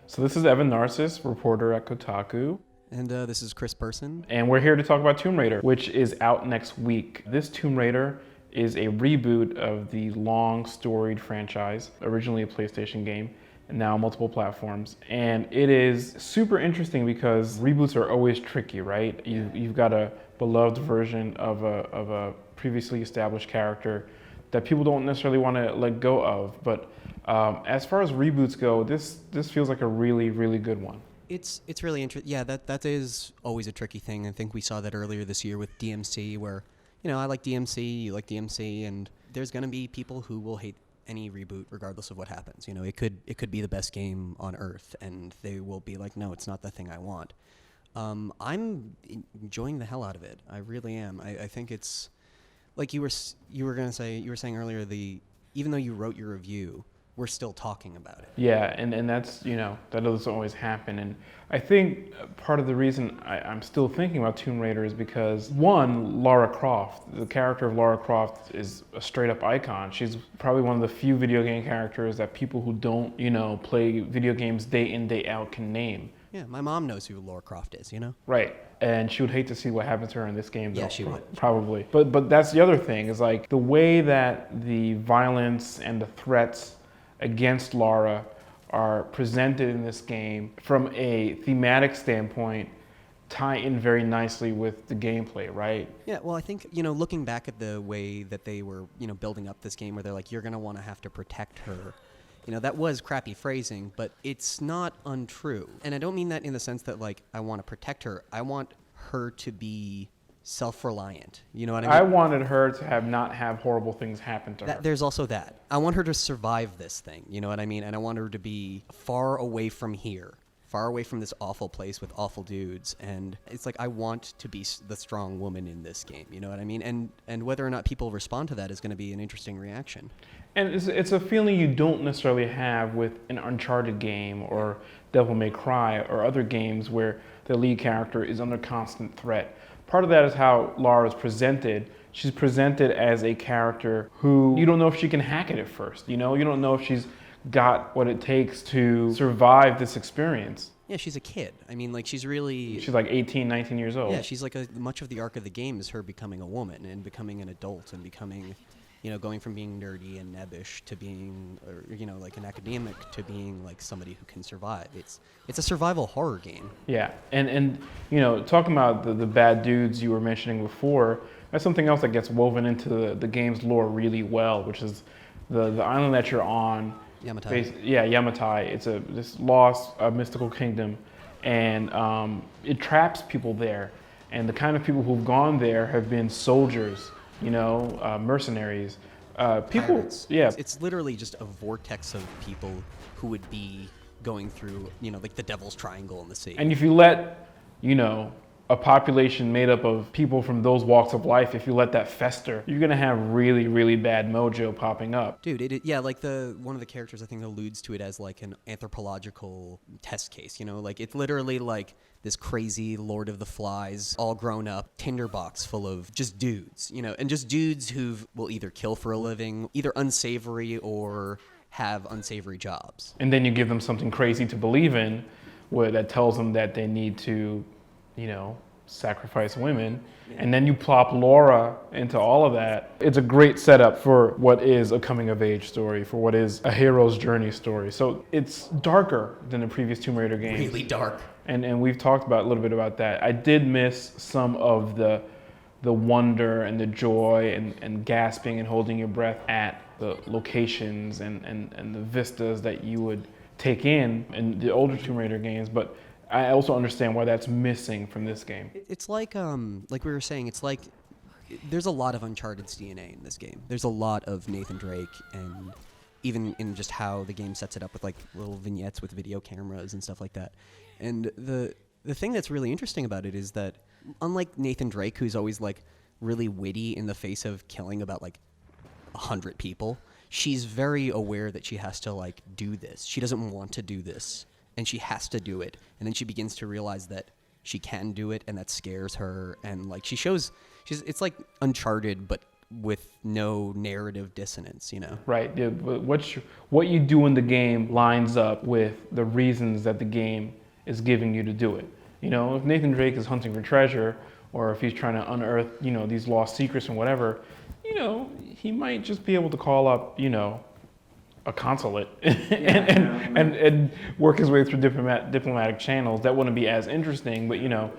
So this is Evan Narcisse, reporter at Kotaku. And this is Chris Person. And we're here to talk about Tomb Raider, which is out next week. This Tomb Raider is a reboot of the long storied franchise, originally a PlayStation game, and now multiple platforms. And it is super interesting because reboots are always tricky, right? You've got a beloved version of a previously established character that people don't necessarily want to let go of. But as far as reboots go, this feels like a really, really good one. It's really interesting. Yeah, that is always a tricky thing. I think we saw that earlier this year with DMC, where I like DMC, you like DMC, and there's going to be people who will hate any reboot regardless of what happens. It could be the best game on earth, and they will be like, no, it's not the thing I want. I'm enjoying the hell out of it. I really am. I think it's like you were saying earlier. Even though you wrote your review, we're still talking about it. Yeah, and that's, that doesn't always happen. And I think part of the reason I'm still thinking about Tomb Raider is because, one, Lara Croft, the character of Lara Croft is a straight up icon. She's probably one of the few video game characters that people who don't, play video games day in, day out can name. Yeah, my mom knows who Lara Croft is, Right. And she would hate to see what happens to her in this game. Yeah, she would. Probably. But that's the other thing, is like the way that the violence and the threats against Lara are presented in this game from a thematic standpoint tie in very nicely with the gameplay, right? Yeah, well, I think, looking back at the way that they were, building up this game, where they're like, you're going to want to have to protect her. That was crappy phrasing, but it's not untrue. And I don't mean that in the sense that, like, I want to protect her. I want her to be self-reliant. You know what I mean? I wanted her to not have horrible things happen to her. There's also that. I want her to survive this thing. You know what I mean? And I want her to be far away from here, far away from this awful place with awful dudes. And it's like, I want to be the strong woman in this game. You know what I mean? And whether or not people respond to that is going to be an interesting reaction. And it's a feeling you don't necessarily have with an Uncharted game or Devil May Cry or other games where the lead character is under constant threat. Part of that is how Lara is presented. She's presented as a character who you don't know if she can hack it at first. You don't know if she's got what it takes to survive this experience. Yeah, she's a kid. I mean, like, she's like 18, 19 years old. Yeah, she's like much of the arc of the game is her becoming a woman and becoming an adult and becoming, going from being nerdy and nebbish to being, like an academic to being like somebody who can survive. It's a survival horror game. Yeah, and talking about the bad dudes you were mentioning before, that's something else that gets woven into the game's lore really well, which is the island that you're on. Yamatai. Yamatai. It's this lost mystical kingdom, and it traps people there. And the kind of people who've gone there have been soldiers, mercenaries, people. Pirates. Yeah, it's literally just a vortex of people who would be going through, like the Devil's Triangle in the sea. and if you let, a population made up of people from those walks of life, if you let that fester, you're gonna have really, really bad mojo popping up. Dude, like one of the characters I think alludes to it as like an anthropological test case, like it's literally like this crazy Lord of the Flies, all grown up tinderbox full of just dudes, and just dudes who will either kill for a living, either unsavory or have unsavory jobs. And then you give them something crazy to believe in, that tells them that they need to, sacrifice women. Yeah. And then you plop Laura into all of that. It's a great setup for what is a coming of age story, for what is a hero's journey story. So it's darker than the previous Tomb Raider games. Really dark. And we've talked about a little bit about that. I did miss some of the wonder and the joy and gasping and holding your breath at the locations and the vistas that you would take in the older Tomb Raider games, but I also understand why that's missing from this game. It's like we were saying, it's like there's a lot of Uncharted's DNA in this game. There's a lot of Nathan Drake, and even in just how the game sets it up with like little vignettes with video cameras and stuff like that. And the thing that's really interesting about it is that unlike Nathan Drake, who's always like really witty in the face of killing about like 100 people, she's very aware that she has to like do this. She doesn't want to do this, and she has to do it. And then she begins to realize that she can do it, and that scares her. And like it's like Uncharted, but with no narrative dissonance, you know? Right. Yeah, but what you do in the game lines up with the reasons that the game is giving you to do it. You know, if Nathan Drake is hunting for treasure, or if he's trying to unearth, you know, these lost secrets and whatever, you know, he might just be able to call up, you know, a consulate and work his way through diplomatic channels. That wouldn't be as interesting, but you know,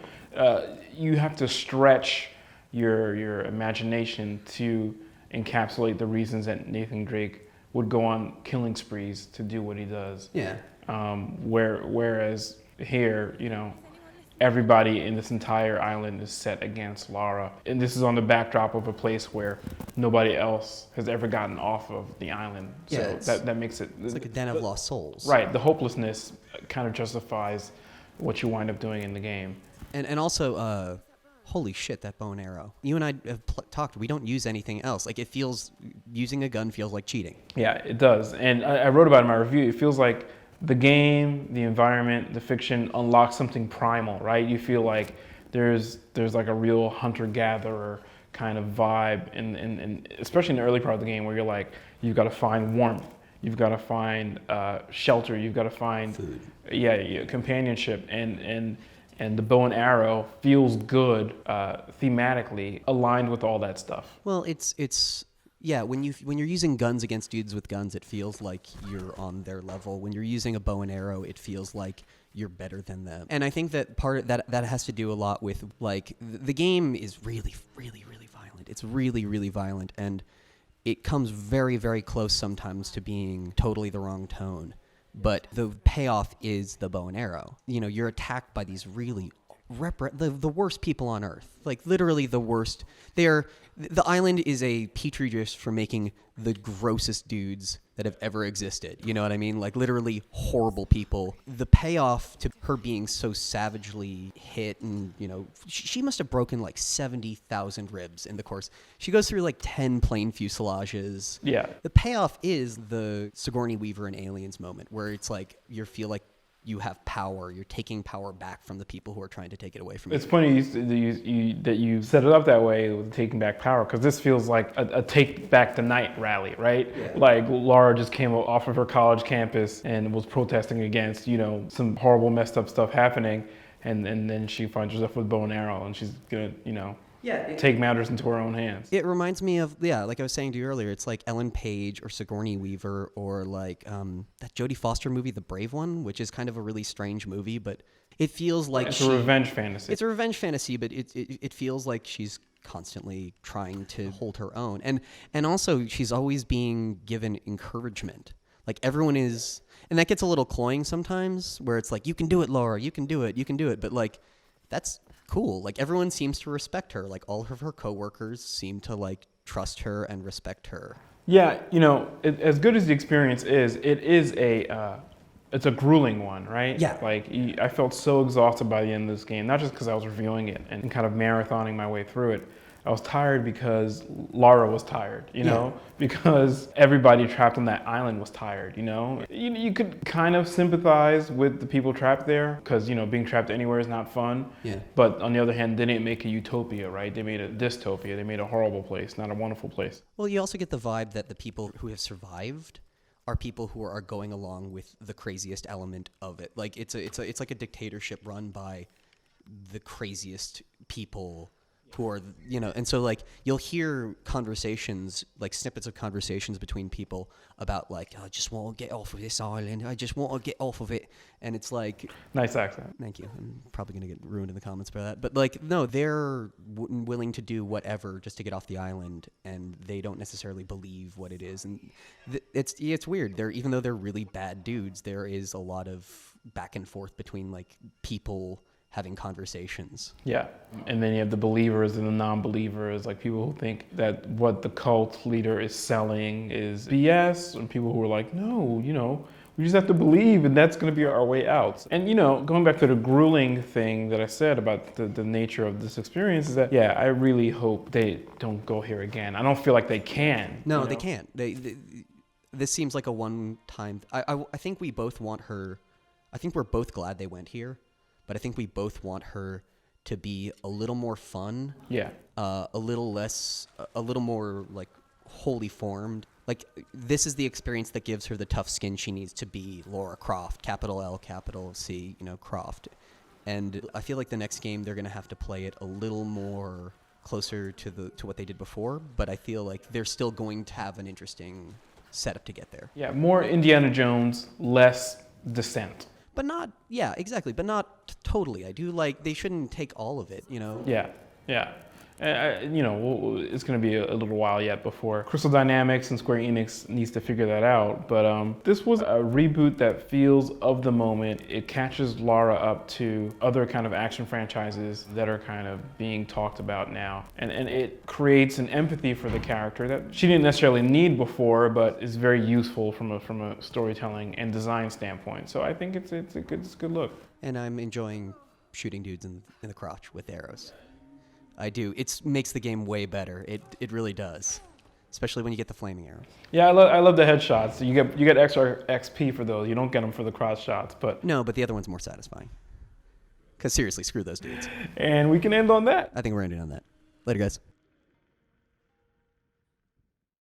you have to stretch your imagination to encapsulate the reasons that Nathan Drake would go on killing sprees to do what he does. Yeah. Whereas here, you know, everybody in this entire island is set against Lara. And this is on the backdrop of a place where nobody else has ever gotten off of the island. Yeah, So that makes it... It's like a den of lost souls. Right. The hopelessness kind of justifies what you wind up doing in the game. And also, holy shit, that bow and arrow. You and I have talked, we don't use anything else. Like, using a gun feels like cheating. Yeah, it does. And I wrote about it in my review. It feels like the game, the environment, the fiction unlocks something primal, right? You feel like there's like a real hunter-gatherer kind of vibe, and especially in the early part of the game where you're like, you've got to find warmth, you've got to find shelter, you've got to find food. Yeah, companionship, and the bow and arrow feels good thematically, aligned with all that stuff. Well, yeah, when you're using guns against dudes with guns, it feels like you're on their level. When you're using a bow and arrow, it feels like you're better than them. And I think that part of that has to do a lot with, like, the game is really, really, really violent. It's really, really violent, and it comes very, very close sometimes to being totally the wrong tone. But the payoff is the bow and arrow. You know, you're attacked by these really the worst people on Earth. Like, literally the worst. The island is a petri dish for making the grossest dudes that have ever existed. You know what I mean? Like, literally horrible people. The payoff to her being so savagely hit, and, you know, she must have broken like 70,000 ribs in the course. She goes through like 10 plane fuselages. Yeah. The payoff is the Sigourney Weaver in Aliens moment, where it's like you feel like you have power. You're taking power back from the people who are trying to take it away from you. It's funny that you set it up that way with taking back power, because this feels like a take back the night rally, right? Yeah. Like, Lara just came off of her college campus and was protesting against, you know, some horrible messed up stuff happening, and then she finds herself with bow and arrow, and she's gonna, you know, take matters into her own hands. It reminds me of, like I was saying to you earlier, it's like Ellen Page or Sigourney Weaver, or like that Jodie Foster movie, The Brave One, which is kind of a really strange movie, but it feels like it's a revenge fantasy. It's a revenge fantasy, but it feels like she's constantly trying to hold her own. And also, she's always being given encouragement. Like, everyone is, and that gets a little cloying sometimes, where it's like, you can do it, Laura, you can do it. But, like, that's cool. Like, everyone seems to respect her. Like, all of her coworkers seem to, like, trust her and respect her. Yeah, you know, as good as the experience is, it's a grueling one, right? Yeah. Like, I felt so exhausted by the end of this game, not just because I was reviewing it and kind of marathoning my way through it. I was tired because Lara was tired, you know, because everybody trapped on that island was tired, you know. You could kind of sympathize with the people trapped there, because, you know, being trapped anywhere is not fun. Yeah. But on the other hand, they didn't make a utopia, right? They made a dystopia. They made a horrible place, not a wonderful place. Well, you also get the vibe that the people who have survived are people who are going along with the craziest element of it. Like, it's like a dictatorship run by the craziest people who are, you know, and so, like, you'll hear conversations, like snippets of conversations between people about, like, I just want to get off of this island. I just want to get off of it. And it's like... Nice accent. Thank you. I'm probably going to get ruined in the comments for that. But, like, no, they're willing to do whatever just to get off the island, and they don't necessarily believe what it is. And it's weird. Even though they're really bad dudes, there is a lot of back and forth between, like, people having conversations. Yeah. And then you have the believers and the non-believers, like people who think that what the cult leader is selling is BS, and people who are like, no, you know, we just have to believe, and that's going to be our way out. And, you know, going back to the grueling thing that I said about the nature of this experience is that, yeah, I really hope they don't go here again. I don't feel like they can. No, you know? They can't. This seems like a one-time... I think we both want her... I think we're both glad they went here. But I think we both want her to be a little more fun, Yeah. a little more like wholly formed. Like, this is the experience that gives her the tough skin she needs to be Lara Croft, capital L, capital C, Croft. And I feel like the next game they're going to have to play it a little more closer to what they did before, but I feel like they're still going to have an interesting setup to get there. Yeah, more Indiana Jones, less Descent. But not, yeah, exactly, but not totally. I do like, they shouldn't take all of it, Yeah, yeah. It's going to be a little while yet before Crystal Dynamics and Square Enix needs to figure that out. But this was a reboot that feels of the moment. It catches Lara up to other kind of action franchises that are kind of being talked about now. And it creates an empathy for the character that she didn't necessarily need before, but is very useful from a storytelling and design standpoint. So I think it's a good look. And I'm enjoying shooting dudes in the crotch with arrows. I do. It makes the game way better. It really does, especially when you get the flaming arrows. Yeah, I love the headshots. You get extra XP for those. You don't get them for the cross shots, but no, but the other one's more satisfying. Because seriously, screw those dudes. And we can end on that. I think we're ending on that. Later, guys.